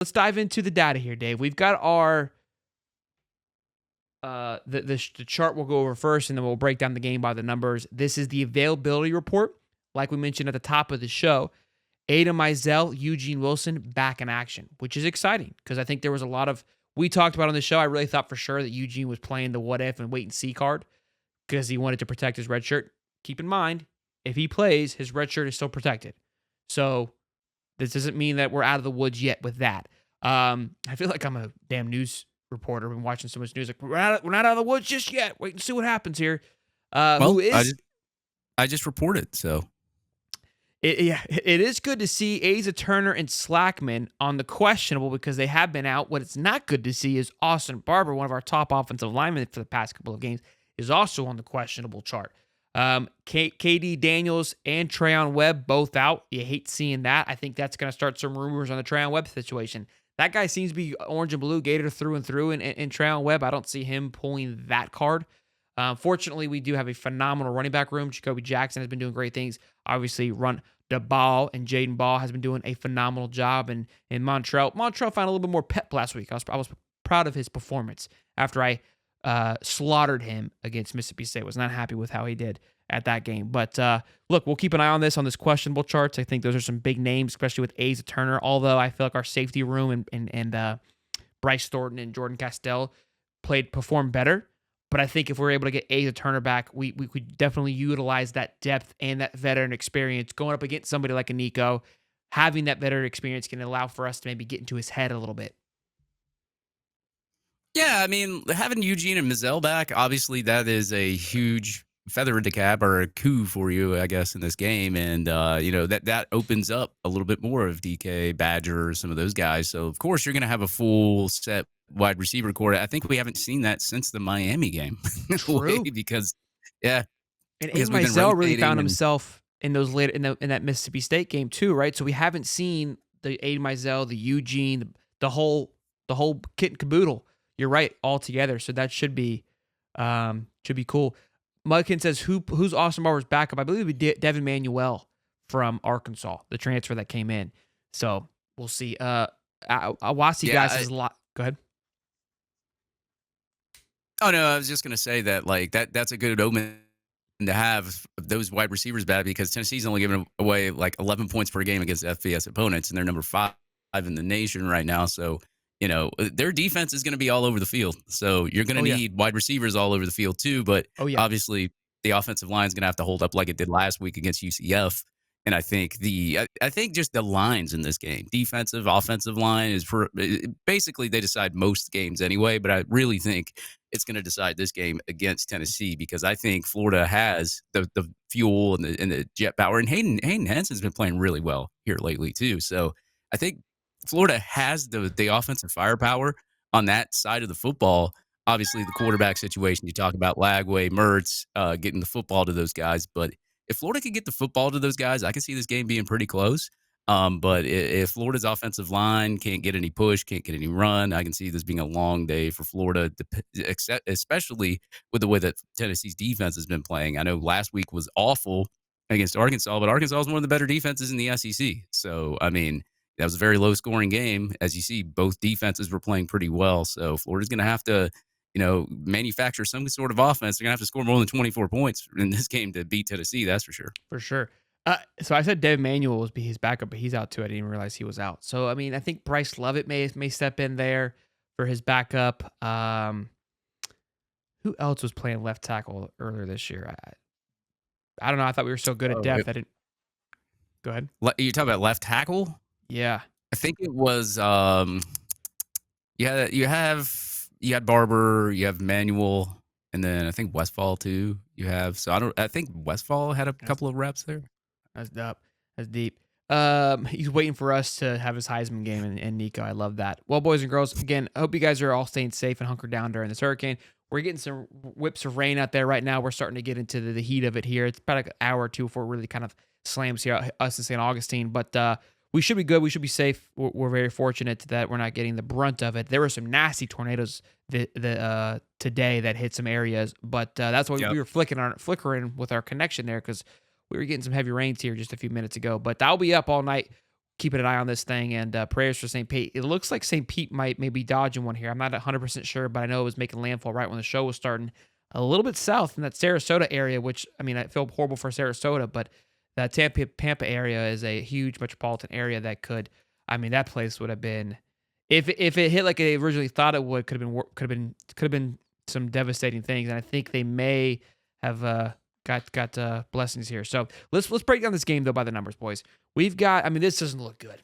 let's dive into the data here, Dave. We've got our the chart we'll go over first, and then we'll break down the game by the numbers. This is the availability report. Like we mentioned at the top of the show, Ada Mizell, Eugene Wilson back in action, which is exciting because I think there was a lot of, we talked about on the show, I really thought for sure that Eugene was playing the what if and wait and see card because he wanted to protect his red shirt. Keep in mind, if he plays, his red shirt is still protected. So this doesn't mean that we're out of the woods yet with that. I feel like I'm a damn news reporter. I've been watching so much news. Like, we're not out of the woods just yet. Wait and see what happens here. Well, I just reported, so. It is good to see Asa Turner and Slackman on the questionable because they have been out. What it's not good to see is Austin Barber, one of our top offensive linemen for the past couple of games, is also on the questionable chart. KD Daniels and Trayon Webb both out. You hate seeing that. I think that's going to start some rumors on the Trayon Webb situation. That guy seems to be orange and blue, Gator through and through, and Trayon Webb, I don't see him pulling that card. Fortunately, we do have a phenomenal running back room. Jacoby Jackson has been doing great things. Obviously, run the ball, and Jaden Ball has been doing a phenomenal job. And Montrell found a little bit more pep last week. I was proud of his performance after I slaughtered him against Mississippi State. Was not happy with how he did at that game. But look, we'll keep an eye on this questionable charts. I think those are some big names, especially with Asa Turner. Although I feel like our safety room and Bryce Thornton and Jordan Castell performed better. But I think if we're able to get Asa Turner back, we could definitely utilize that depth and that veteran experience going up against somebody like a Nico. Having that veteran experience can allow for us to maybe get into his head a little bit. Yeah, I mean, having Eugene and Mizell back, obviously that is a huge feather in the cap or a coup for you, I guess, in this game. And, that opens up a little bit more of DK, Badger, some of those guys. So, of course, you're going to have a full set wide receiver core. I think we haven't seen that since the Miami game. True. Because, yeah. And Ada Mizell really found himself in those later in that Mississippi State game too, right? So we haven't seen the Ada Mizell, the Eugene, the whole kit and caboodle. You're right, all together. So that should be cool. Mudkin says who's Austin Barber's backup? I believe it would be Devin Manuel from Arkansas, the transfer that came in. So we'll see. Awasi guys says a lot. Go ahead. Oh no, I was just gonna say that that's a good omen to have those wide receivers back because Tennessee's only giving away 11 points per game against FBS opponents, and they're number 5 in the nation right now. So their defense is going to be all over the field. So you're going to need wide receivers all over the field too. But obviously the offensive line is going to have to hold up like it did last week against UCF. And I think just the lines in this game, defensive, offensive line is basically they decide most games anyway. But I really think it's going to decide this game against Tennessee because I think Florida has the fuel and the jet power. And Hayden Henson's been playing really well here lately too. So I think Florida has the offensive firepower on that side of the football. Obviously, the quarterback situation, you talk about Lagway, Mertz, getting the football to those guys. But if Florida can get the football to those guys, I can see this game being pretty close. But if Florida's offensive line can't get any push, can't get any run, I can see this being a long day for Florida, especially with the way that Tennessee's defense has been playing. I know last week was awful against Arkansas, but Arkansas is one of the better defenses in the SEC. So, I mean, that was a very low-scoring game. As you see, both defenses were playing pretty well. So Florida's going to have to, manufacture some sort of offense. They're going to have to score more than 24 points in this game to beat Tennessee, that's for sure. For sure. So I said Dev Manuel was his backup, but he's out too. I didn't even realize he was out. So, I mean, I think Bryce Lovett may step in there for his backup. Who else was playing left tackle earlier this year? I don't know. I thought we were so good at depth. I didn't. Go ahead. You talking about left tackle? Yeah. I think it was you had Barber, you have Manuel, and then I think Westfall too. I think Westfall had a couple of reps there. That's deep. He's waiting for us to have his Heisman game and Nico. I love that. Well, boys and girls, again, I hope you guys are all staying safe and hunkered down during this hurricane. We're getting some whips of rain out there right now. We're starting to get into the heat of it here. It's about an hour or two before it really kind of slams here, us in St. Augustine. But we should be good. We should be safe. We're very fortunate that we're not getting the brunt of it. There were some nasty tornadoes today that hit some areas, but that's why we were flickering with our connection there because we were getting some heavy rains here just a few minutes ago. But I'll be up all night keeping an eye on this thing, and prayers for St. Pete. It looks like St. Pete might maybe dodging one here. I'm not 100% sure, but I know it was making landfall right when the show was starting. A little bit south in that Sarasota area, which, I mean, I feel horrible for Sarasota, but that Pampa area is a huge metropolitan area that could, I mean, that place would have been, if it hit like they originally thought it would, could have been some devastating things. And I think they may have got blessings here. So let's break down this game though by the numbers, boys. We've got, I mean, this doesn't look good.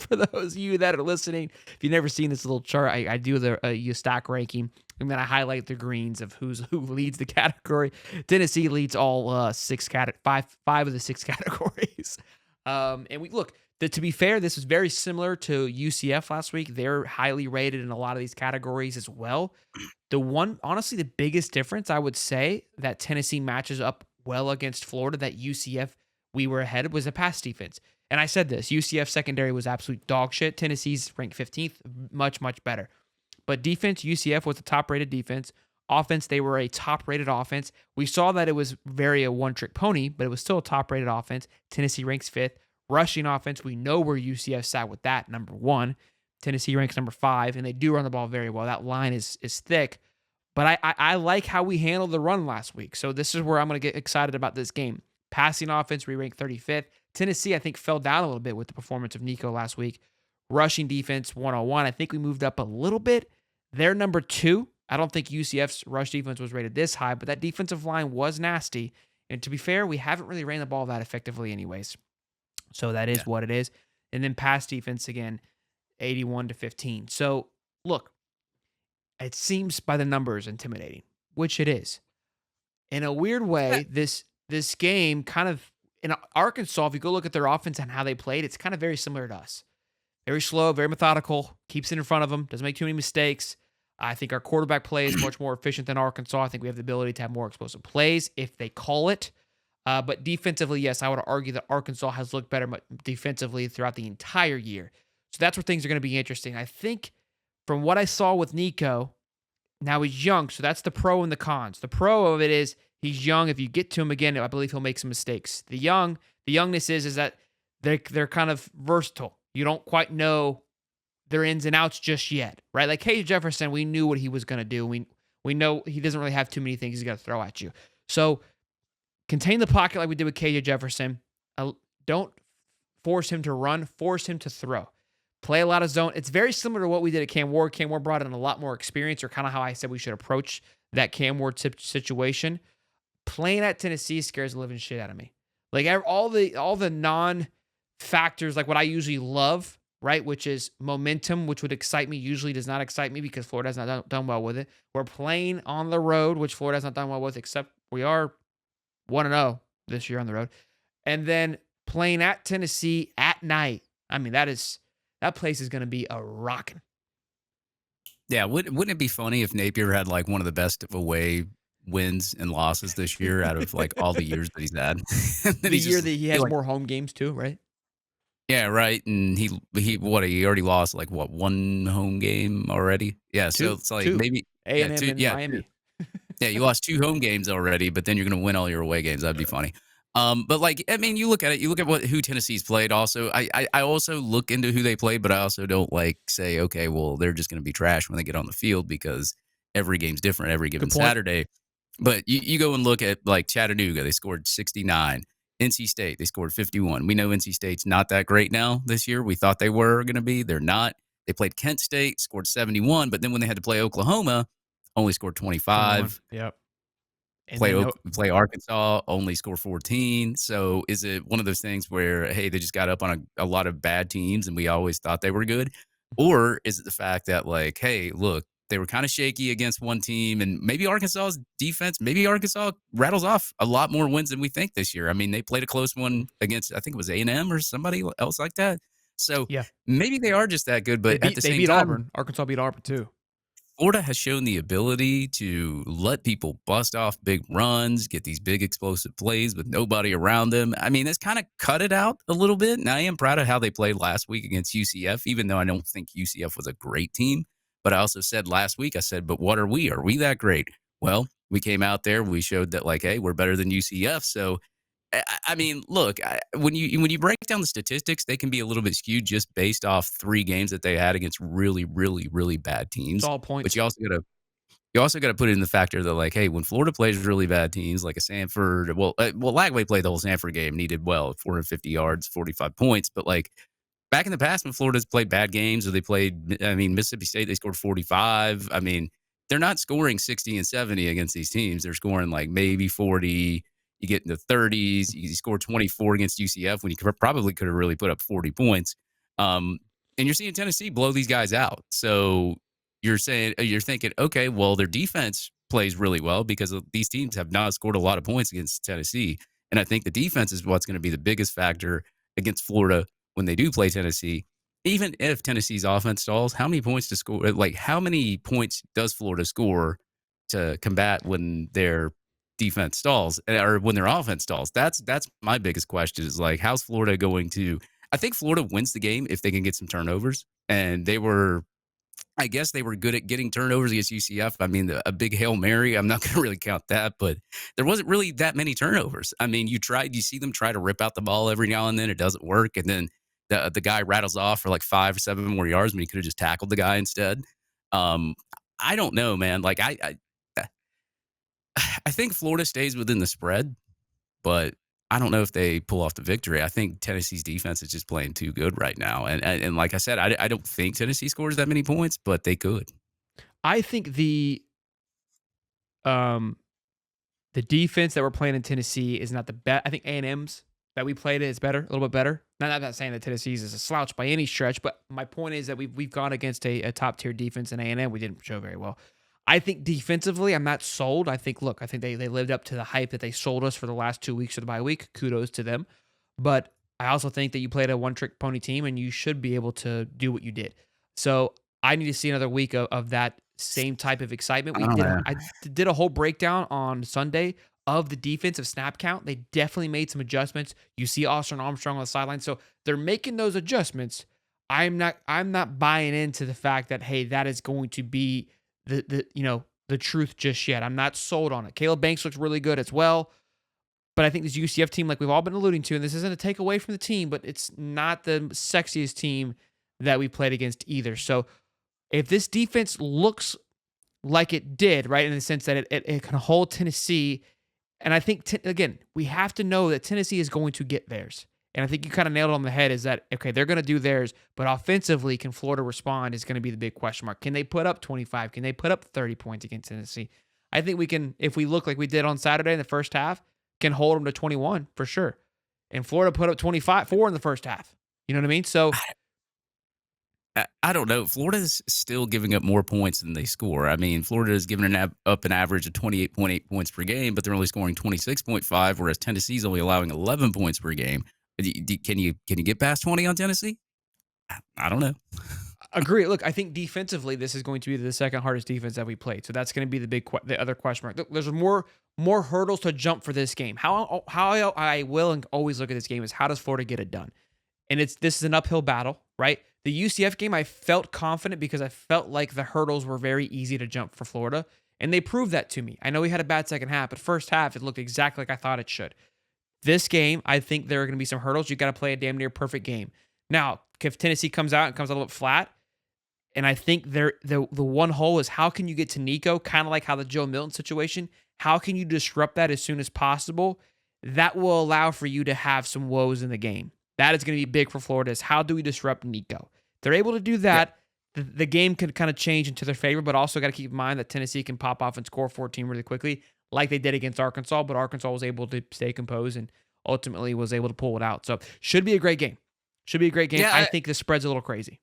For those of you that are listening, if you've never seen this little chart, I do the stock ranking, and then I highlight the greens of who leads the category. Tennessee leads all five of the six categories. And we look, to be fair, this is very similar to UCF last week. They're highly rated in a lot of these categories as well. Honestly, the biggest difference I would say that Tennessee matches up well against Florida, that UCF we were ahead was a pass defense. And I said this, UCF secondary was absolute dog shit. Tennessee's ranked 15th, much, much better. But defense, UCF was the top-rated defense. Offense, they were a top-rated offense. We saw that it was very a one-trick pony, but it was still a top-rated offense. Tennessee ranks 5th. Rushing offense, we know where UCF sat with that, number 1. Tennessee ranks number 5, and they do run the ball very well. That line is thick. But I like how we handled the run last week. So this is where I'm going to get excited about this game. Passing offense, we rank 35th. Tennessee, I think, fell down a little bit with the performance of Nico last week. Rushing defense, 101. I think we moved up a little bit. They're number 2. I don't think UCF's rush defense was rated this high, but that defensive line was nasty. And to be fair, we haven't really ran the ball that effectively anyways. So that is what it is. And then pass defense, again, 81-15. So, look, it seems by the numbers intimidating, which it is. In a weird way, this game kind of, in Arkansas, if you go look at their offense and how they played, it's kind of very similar to us. Very slow, very methodical, keeps it in front of them, doesn't make too many mistakes. I think our quarterback play is much more efficient than Arkansas. I think we have the ability to have more explosive plays if they call it. But defensively, yes, I would argue that Arkansas has looked better defensively throughout the entire year. So that's where things are going to be interesting. I think from what I saw with Nico, now he's young, so that's the pro and the cons. The pro of it is he's young. If you get to him again, I believe he'll make some mistakes. The youngness is that they're kind of versatile. You don't quite know their ins and outs just yet, right? Like KJ Jefferson, we knew what he was going to do. We know he doesn't really have too many things he's going to throw at you. So contain the pocket like we did with KJ Jefferson. Don't force him to run. Force him to throw. Play a lot of zone. It's very similar to what we did at Cam Ward. Cam Ward brought in a lot more experience, or kind of how I said we should approach that Cam Ward situation. Playing at Tennessee scares the living shit out of me. Like all the non-factors, like what I usually love, right? Which is momentum, which would excite me, usually does not excite me because Florida has not done well with it. We're playing on the road, which Florida has not done well with, except we are 1-0 this year on the road. And then playing at Tennessee at night. I mean, that place is going to be a rockin'. Yeah, wouldn't it be funny if Napier had like one of the best away wins and losses this year out of like all the years that he's had? The year that he has more home games too, right? Yeah, right. And he already lost like one home game already. Yeah, so it's like maybe A&M and Miami. Yeah, you lost 2 home games already, but then you're going to win all your away games. That'd be funny. But like, I mean, you look at who Tennessee's played. Also, I also look into who they played, but I also don't like say, okay, well, they're just going to be trash when they get on the field because every game's different every given Saturday. But you go and look at like Chattanooga, they scored 69. NC State, they scored 51. We know NC State's not that great now this year. We thought they were going to be. They're not. They played Kent State, scored 71, but then when they had to play Oklahoma, only scored 25. 21. Yep. Play Arkansas, only score 14. So is it one of those things where, hey, they just got up on a lot of bad teams and we always thought they were good? Or is it the fact that, like, hey, look, they were kind of shaky against one team, and maybe Arkansas's defense, maybe Arkansas rattles off a lot more wins than we think this year. I mean, they played a close one against, I think it was A&M or somebody else like that. So maybe they are just that good, but at the same beat time, Auburn. Arkansas beat Auburn too. Florida has shown the ability to let people bust off big runs, get these big explosive plays with nobody around them. I mean, it's kind of cut it out a little bit. And I am proud of how they played last week against UCF, even though I don't think UCF was a great team. But I also said last week, I said, but what are we? Are we that great? Well, we came out there. We showed that, like, hey, we're better than UCF. So I mean, look, when you break down the statistics, they can be a little bit skewed just based off 3 games that they had against really, really, really bad It's teams. all But points. you also got to put it in the factor that, like, hey, when Florida plays really bad teams like a Sanford, Lagway played the whole Sanford game, and he did well, 450 yards, 45 points. But like back in the past, when Florida's played bad games, or they played, I mean, Mississippi State, they scored 45. I mean, they're not scoring 60 and 70 against these teams. They're scoring like maybe 40. You get in the 30s. You score 24 against UCF when you probably could have really put up 40 points. Um, and you're seeing Tennessee blow these guys out. So you're thinking, okay, well, their defense plays really well because these teams have not scored a lot of points against Tennessee. And I think the defense is what's going to be the biggest factor against Florida when they do play Tennessee. Even if Tennessee's offense stalls, how many points to score? Like, how many points does Florida score to combat when their defense stalls or when their offense stalls? That's my biggest question is like, how's Florida going to? I think Florida wins the game if they can get some turnovers, and I guess they were good at getting turnovers against UCF. I mean, a big Hail Mary, I'm not going to really count that, but there wasn't really that many turnovers. I mean, you see them try to rip out the ball every now and then. It doesn't work. And then the guy rattles off for like 5 or 7 more yards when he could have just tackled the guy instead. Um, I don't know, man. Like, I think Florida stays within the spread, but I don't know if they pull off the victory. I think Tennessee's defense is just playing too good right now. And like I said, I don't think Tennessee scores that many points, but they could. I think um the defense that we're playing in Tennessee is not the best. I think A&M's that we played is better, a little bit better. Now, I'm not saying that Tennessee's is a slouch by any stretch, but my point is that we've gone against a top tier defense in A&M. We didn't show very well. I think defensively, I'm not sold. I think they lived up to the hype that they sold us for the last 2 weeks of the bye week. Kudos to them. But I also think that you played a one trick pony team and you should be able to do what you did. So I need to see another week of that same type of excitement. Oh, yeah. I did a whole breakdown on Sunday of the defensive snap count. They definitely made some adjustments. You see Austin Armstrong on the sideline. So they're making those adjustments. I'm not buying into the fact that, hey, that is going to be the truth just yet. I'm not sold on it. Caleb Banks looks really good as well. But I think this UCF team, like we've all been alluding to, and this isn't a take away from the team, but it's not the sexiest team that we played against either. So if this defense looks like it did, right, in the sense that it can hold Tennessee, and I think, again, we have to know that Tennessee is going to get theirs. And I think you kind of nailed it on the head is that, okay, they're going to do theirs, but offensively, can Florida respond is going to be the big question mark. Can they put up 25? Can they put up 30 points against Tennessee? I think we can, if we look like we did on Saturday in the first half, can hold them to 21 for sure. And Florida put up 4 in the first half. You know what I mean? So I don't know. Florida's still giving up more points than they score. I mean, Florida is giving up an average of 28.8 points per game, but they're only scoring 26.5, whereas Tennessee's only allowing 11 points per game. Can you get past 20 on Tennessee? I don't know. agree. Look, I think defensively, this is going to be the second hardest defense that we played. So that's going to be the other question mark. Look, there's more hurdles to jump for this game. How I will and always look at this game is how does Florida get it done? And this is an uphill battle, right? The UCF game, I felt confident because I felt like the hurdles were very easy to jump for Florida, and they proved that to me. I know we had a bad second half, but first half it looked exactly like I thought it should. This game, I think there are going to be some hurdles. You got to play a damn near perfect game. Now, if Tennessee comes out and comes out a little bit flat, and I think the one hole is how can you get to Nico, kind of like how the Joe Milton situation, how can you disrupt that as soon as possible? That will allow for you to have some woes in the game. That is going to be big for Florida is how do we disrupt Nico? If they're able to do Yeah, that, the game could kind of change into their favor, but also got to keep in mind that Tennessee can pop off and score 14 really quickly, like they did against Arkansas, but Arkansas was able to stay composed and ultimately was able to pull it out. So should be a great game. Should be a great game. I yeah, think the spread's a little crazy.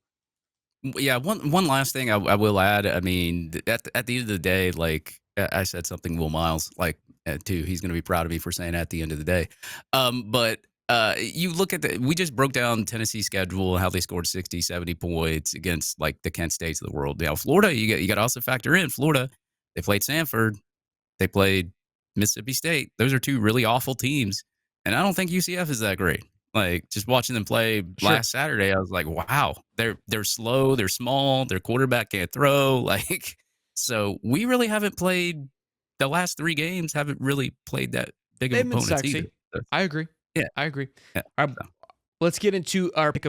yeah. One last thing I will add. I mean, at the end of the day, like I said something, Will Miles, like too. He's going to be proud of me for saying at the end of the day. But you look at we just broke down Tennessee's schedule, how they scored 60, 70 points against like the Kent States of the world. Now, Florida, you got to also factor in Florida. They played Sanford. They played Mississippi State. Those are two really awful teams, and I don't think UCF is that great. Like just watching them play Sure. last Saturday, I was like, wow, they're slow, they're small, their quarterback can't throw. Like, so we really haven't played the last 3 games. Haven't really played that big of They've been opponents either. sexy. I agree. Yeah, I agree. yeah. All right, So let's get into our pick